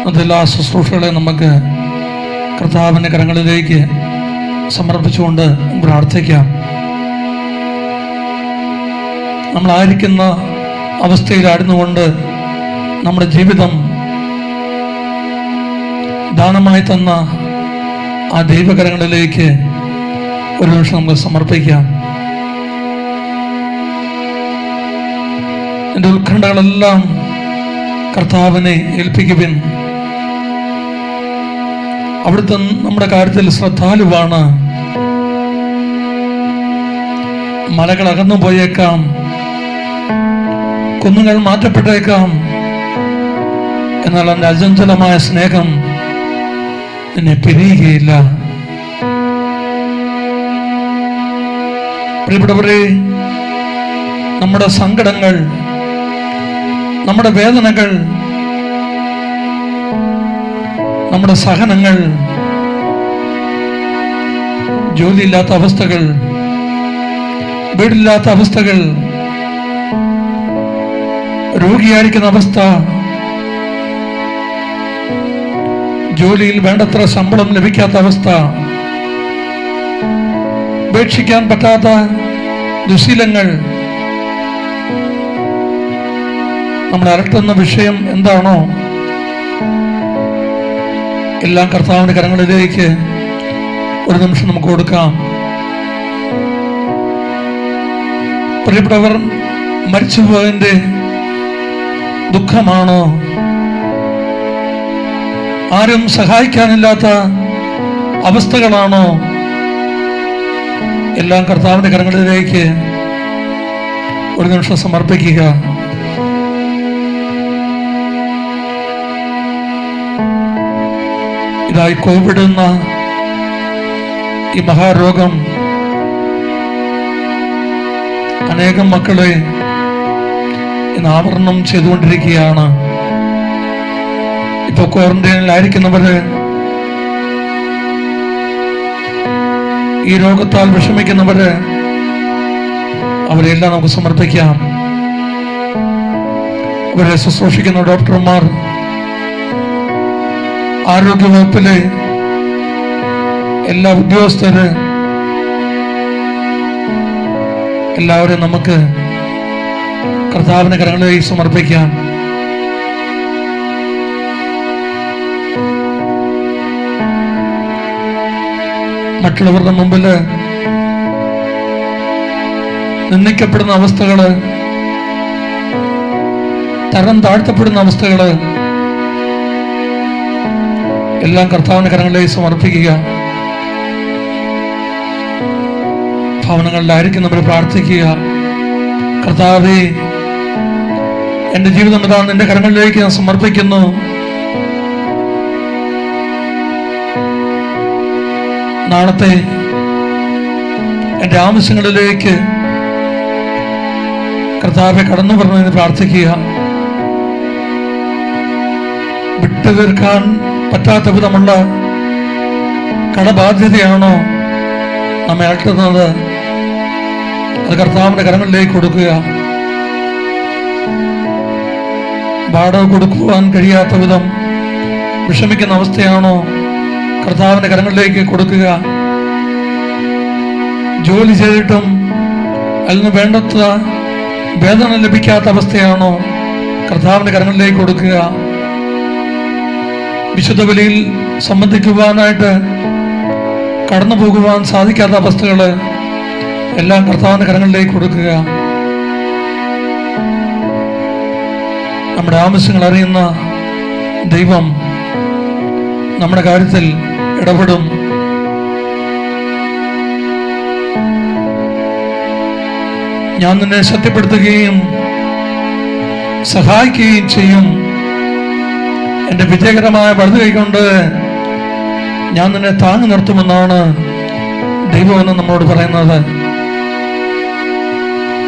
അതെല്ലാ ശുശ്രൂഷകളെ നമുക്ക് കർത്താവിൻ്റെ കരങ്ങളിലേക്ക് സമർപ്പിച്ചുകൊണ്ട് പ്രാർത്ഥിക്കാം. നമ്മളായിരിക്കുന്ന അവസ്ഥയിലായിരുന്നുകൊണ്ട് നമ്മുടെ ജീവിതം ദാനമായി തന്ന ആ ദൈവകരങ്ങളിലേക്ക് ഒരു നിമിഷം നമുക്ക് സമർപ്പിക്കാം. എൻ്റെ ഉത്കണ്ഠകളെല്ലാം കർത്താവിനെ ഏൽപ്പിക്കുവിൻ. അവിടുത്തെ നമ്മുടെ കാര്യത്തിൽ ശ്രദ്ധാലുവാണ്. മലകൾ അകന്നു പോയേക്കാം, കുന്നുകൾ മാറ്റപ്പെട്ടേക്കാം, എന്നാൽ എൻ്റെ അചഞ്ചലമായ സ്നേഹം നിന്നെ പിരിയുകയില്ല. പ്രിയപ്പെട്ടവരെ, നമ്മുടെ സങ്കടങ്ങൾ, നമ്മുടെ വേദനകൾ, നമ്മുടെ സഹനങ്ങൾ, ജോലിയില്ലാത്ത അവസ്ഥകൾ, വീടില്ലാത്ത അവസ്ഥകൾ, രോഗിയായിരിക്കുന്ന അവസ്ഥ, ജോലിയിൽ വേണ്ടത്ര ശമ്പളം ലഭിക്കാത്ത അവസ്ഥ, ഉപേക്ഷിക്കാൻ പറ്റാത്ത ദുശീലങ്ങൾ, നമ്മളെ അലട്ടുന്ന വിഷയം എന്താണോ, എല്ലാം കർത്താവിന്റെ കരങ്ങളിലേക്ക് ഒരു നിമിഷം നമുക്ക് കൊടുക്കാം. പ്രിയപ്പെട്ടവർ, മരിച്ചുപോയതിന്റെ ദുഃഖമാണോ, ആരും സഹായിക്കാനില്ലാത്ത അവസ്ഥകളാണോ, എല്ലാം കർത്താവിന്റെ കരങ്ങളിലേക്ക് ഒരു നിമിഷം സമർപ്പിക്കുക. ഇതായി കോവിഡ് എന്ന ഈ മഹാരോഗം അനേകം മക്കളെ ഇന്ന് ആവരണം ചെയ്തുകൊണ്ടിരിക്കുകയാണ്. ഇപ്പൊ ക്വാറന്റൈനിലായിരിക്കുന്നവര്, ഈ രോഗത്താൽ വിഷമിക്കുന്നവര്, അവരെല്ലാം നമുക്ക് സമർപ്പിക്കാം. അവരെ ശുശ്രൂഷിക്കുന്ന ഡോക്ടർമാർ, ആരോഗ്യവകുപ്പിലെ എല്ലാ ഉദ്യോഗസ്ഥര്, എല്ലാവരും നമുക്ക് കർത്താവിന്റെ കരങ്ങളിലേക്ക് സമർപ്പിക്കാം. മറ്റുള്ളവരുടെ മുമ്പില് നിന്ദിക്കപ്പെടുന്ന അവസ്ഥകള്, തരം താഴ്ത്തപ്പെടുന്ന അവസ്ഥകള് എല്ലാം കർത്താവിന്റെ കരങ്ങളിലേക്ക് സമർപ്പിക്കുക. ഭവനങ്ങളിലായിരിക്കും നമ്മൾ പ്രാർത്ഥിക്കുക. കർത്താവേ, എന്റെ ജീവിതം ഇതാ നിന്റെ കരങ്ങളിലേക്ക് ഞാൻ സമർപ്പിക്കുന്നു. നാളത്തെ എന്റെ ആവശ്യങ്ങളിലേക്ക് കർത്താവെ കടന്നു പറഞ്ഞതിന് പ്രാർത്ഥിക്കുക. വിട്ടു തീർക്കാൻ പറ്റാത്ത വിധമുള്ള കടബാധ്യതയാണോ നമ്മെ അലട്ടുന്നത്, അത് കർത്താവിന്റെ കരങ്ങളിലേക്ക് കൊടുക്കുക. വാടക കൊടുക്കുവാൻ കഴിയാത്ത വിധം വിഷമിക്കുന്ന അവസ്ഥയാണോ, കർത്താവിന്റെ കരങ്ങളിലേക്ക് കൊടുക്കുക. ജോലി ചെയ്തിട്ടും അതിന് വേണ്ടത്ര വേതനം ലഭിക്കാത്ത അവസ്ഥയാണോ, കർത്താവിന്റെ കരങ്ങളിലേക്ക് കൊടുക്കുക. വിശുദ്ധ ബലിയിൽ സംബന്ധിക്കുവാനായിട്ട് കടന്നു പോകുവാൻ സാധിക്കാത്ത അവസ്ഥകള് എല്ലാം കർത്താവിന്റെ കരങ്ങളിലേക്ക് കൊടുക്കുക. നമ്മുടെ ആവശ്യങ്ങൾ അറിയുന്ന ദൈവം നമ്മുടെ കാര്യത്തിൽ ഇടപെടും. ഞാൻ നിന്നെ ശക്തിപ്പെടുത്തുകയും സഹായിക്കുകയും ചെയ്യും. എന്റെ വിജയകരമായ വലതു കൈകൊണ്ട് ഞാൻ നിന്നെ താങ്ങി നിർത്തുമെന്നാണ് ദൈവമെന്ന് നമ്മളോട് പറയുന്നത്.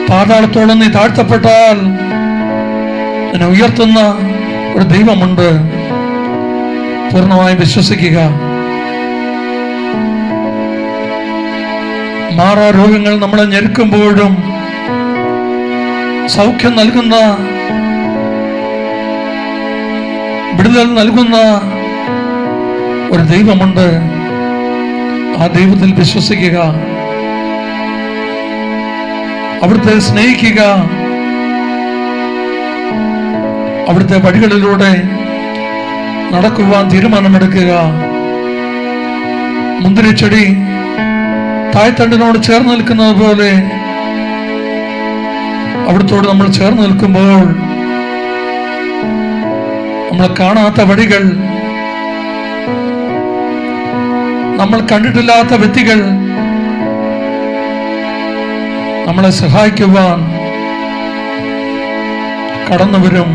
പാതാളത്തോളം നീ താഴ്ത്തപ്പെട്ടാൽ എന്നെ ഉയർത്തുന്ന ഒരു ദൈവമുണ്ട്. പൂർണ്ണമായും വിശ്വസിക്കുക. മാറാ രോഗങ്ങൾ നമ്മളെ ഞെരുക്കുമ്പോഴും സൗഖ്യം നൽകുന്ന, വിടുതൽ വിടുതൽ നൽകുന്ന ഒരു ദൈവമുണ്ട്. ആ ദൈവത്തിൽ വിശ്വസിക്കുക, അവിടുത്തെ സ്നേഹിക്കുക, അവിടുത്തെ വഴികളിലൂടെ നടക്കുവാൻ തീരുമാനമെടുക്കുക. മുന്തിരിച്ചെടി തായ്തണ്ടിനോട് ചേർന്ന് നിൽക്കുന്നത് പോലെ അവിടുത്തോട് നമ്മൾ ചേർന്ന് നിൽക്കുമ്പോൾ നമ്മൾ കാണാത്ത വഴികൾ, നമ്മൾ കണ്ടിട്ടില്ലാത്ത വ്യക്തികൾ നമ്മളെ സഹായിക്കുവാൻ കടന്നു വരും.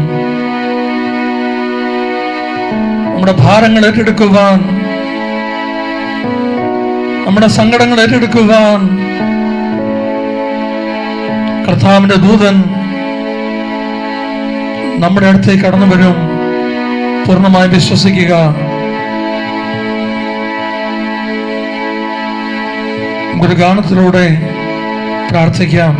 നമ്മുടെ ഭാരങ്ങൾ ഏറ്റെടുക്കുവാൻ, നമ്മുടെ സങ്കടങ്ങൾ ഏറ്റെടുക്കുവാൻ കർത്താവിന്റെ ദൂതൻ നമ്മുടെ അടുത്തേക്ക് കടന്നു വരും. പൂർണ്ണമായി വിശ്വസിക്കുക. ഒരു ഗാനത്തിലൂടെ പ്രാർത്ഥിക്കാം.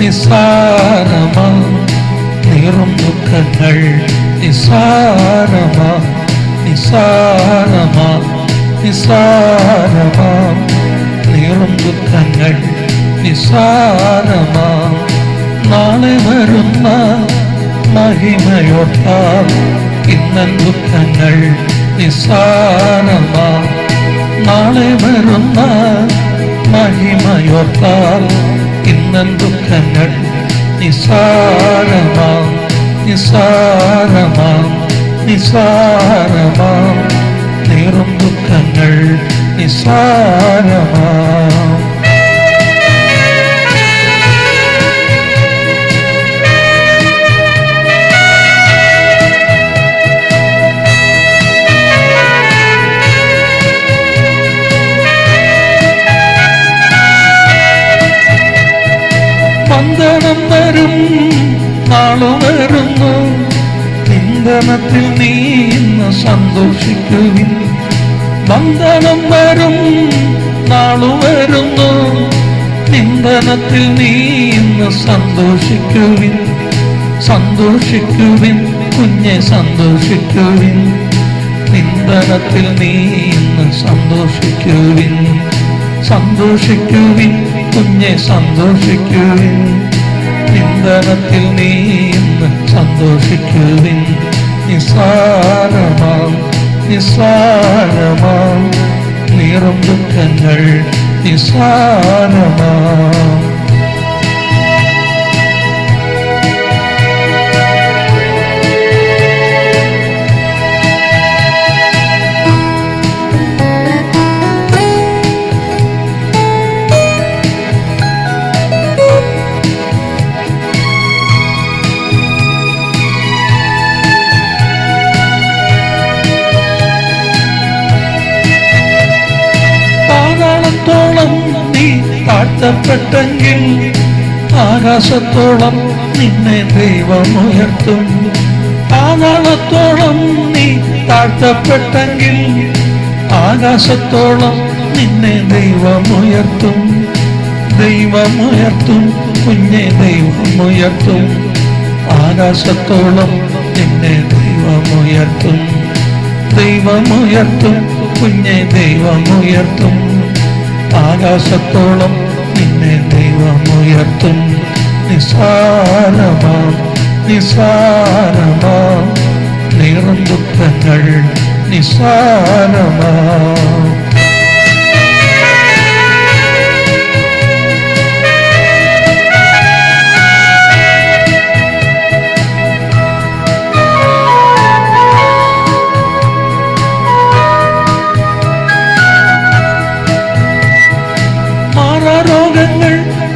നിസ്സാരമാ നീറും ദുഃഖങ്ങൾ, നിസ്സാരമാ നിസ്സാരമാ നിസ്സാരമാ നീറും ദുഃഖങ്ങൾ, നിസ്സാരമാ നാളെ വരുന്ന മഹിമയോർത്താൽ ഇന്നൻ ദുഃഖങ്ങൾ, നിസ്സാരമാ നാളെ വരുന്ന മഹിമയോർത്താൽ ഇന്നൻ ദുഃഖങ്ങൾ, നിസ്സാരമാ നിസ്സാരമാ നിസ്സാരമാ നീറും ദുഃഖങ്ങൾ, നിസ്സാരമാ. വന്ദനം വരും നാളു വരുന്നു, നിന്ദനത്തിൽ നീ ഇന്ന് സന്തോഷിക്കുവിൻ. വന്ദനം വരും നാളു വരുന്നു, നിന്ദനത്തിൽ നീ ഇന്ന് സന്തോഷിക്കുവിൻ. സന്തോഷിക്കുവിൻ കുഞ്ഞെ സന്തോഷിക്കുവിൻ, നിന്ദനത്തിൽ നീ ഇന്ന് സന്തോഷിക്കുവിൻ. സന്തോഷിക്കുവിൻ കുഞ്ഞെ സന്തോഷിക്കുവിൻ, നിന്ദനത്തിൽ നീ ഇന്ന് സന്തോഷിക്കുവിൻ. നിസ്സാരമാം നിസ്സാരമാം നീറും ദുഃഖങ്ങൾ, നിസ്സാരമാം. നീ താഴ്ത്തപ്പെട്ടെങ്കിൽ ആകാശത്തോളം നിന്നെ ദൈവം ഉയർത്തും. പാതാളത്തോളം നീ താഴ്ത്തപ്പെട്ടെങ്കിൽ ആകാശത്തോളം നിന്നെ ദൈവം ഉയർത്തും. ദൈവമുയർത്തും കുഞ്ഞെ ദൈവമുയർത്തും, ആകാശത്തോളം നിന്നെ ദൈവമുയർത്തും. ദൈവമുയർത്തും കുഞ്ഞെ ദൈവമുയർത്തും, ആകാശത്തോളം നിന്നെ ദൈവമുയർത്തും. നിസ്സാരമാം നിസ്സാരമാം നീറും ദുഃഖങ്ങൾ, നിസ്സാരമാം.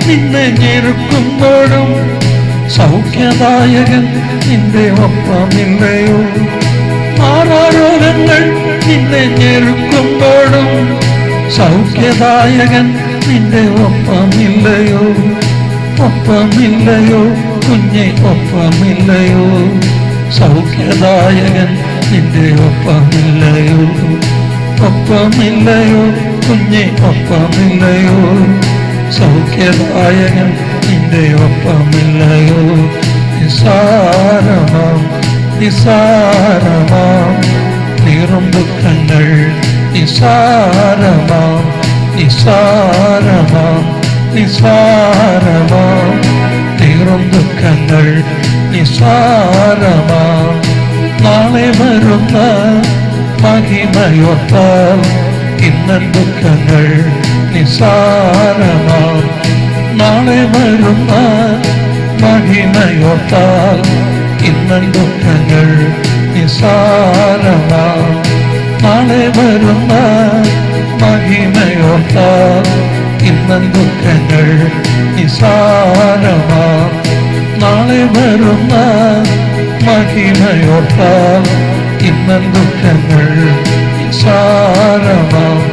നിന്നെ ഞെരുക്കുമ്പോഴും സൗഖ്യദായകൻ നിന്റെ ഒപ്പമില്ലയോ? മാറാരോഗങ്ങൾ നിന്നെ ഞെരുക്കുമ്പോഴും സൗഖ്യദായകൻ നിന്റെ ഒപ്പമില്ലയോ? ഒപ്പമില്ലയോ കുഞ്ഞെ, ഒപ്പമില്ലയോ? സൗഖ്യദായകൻ നിന്റെ ഒപ്പമില്ലയോ? ഒപ്പമില്ലയോ കുഞ്ഞെ, ഒപ്പമില്ലയോ? സൗഖ്യദായകൻ നിന്റെ ഒപ്പമില്ലയോ? നിസാരമാം നിസാരമാം നീറും ദുഃഖങ്ങൾ, നിസാരമാം നിസാരമാം നിസാരമാം നീറും ദുഃഖങ്ങൾ, നിസാരമാം നാളെ വരുന്ന മഹിമയോർത്താൽ ഇന്നൻ ദുഃഖങ്ങൾ നിസാരമാം. നാളെ വരുന്ന മഹിമയോർത്താൽ ഇന്നൻ ദുഃഖങ്ങൾ നിസാരമാം. നാളെ വരുന്ന മഹിമയോർത്താൽ ഇന്നൻ ദുഃഖങ്ങൾ നിസാരമാം. നാളെ വരുന്ന മഹിമയോർത്താൽ ഇന്നൻ ദുഃഖങ്ങൾ നിസാരമാം.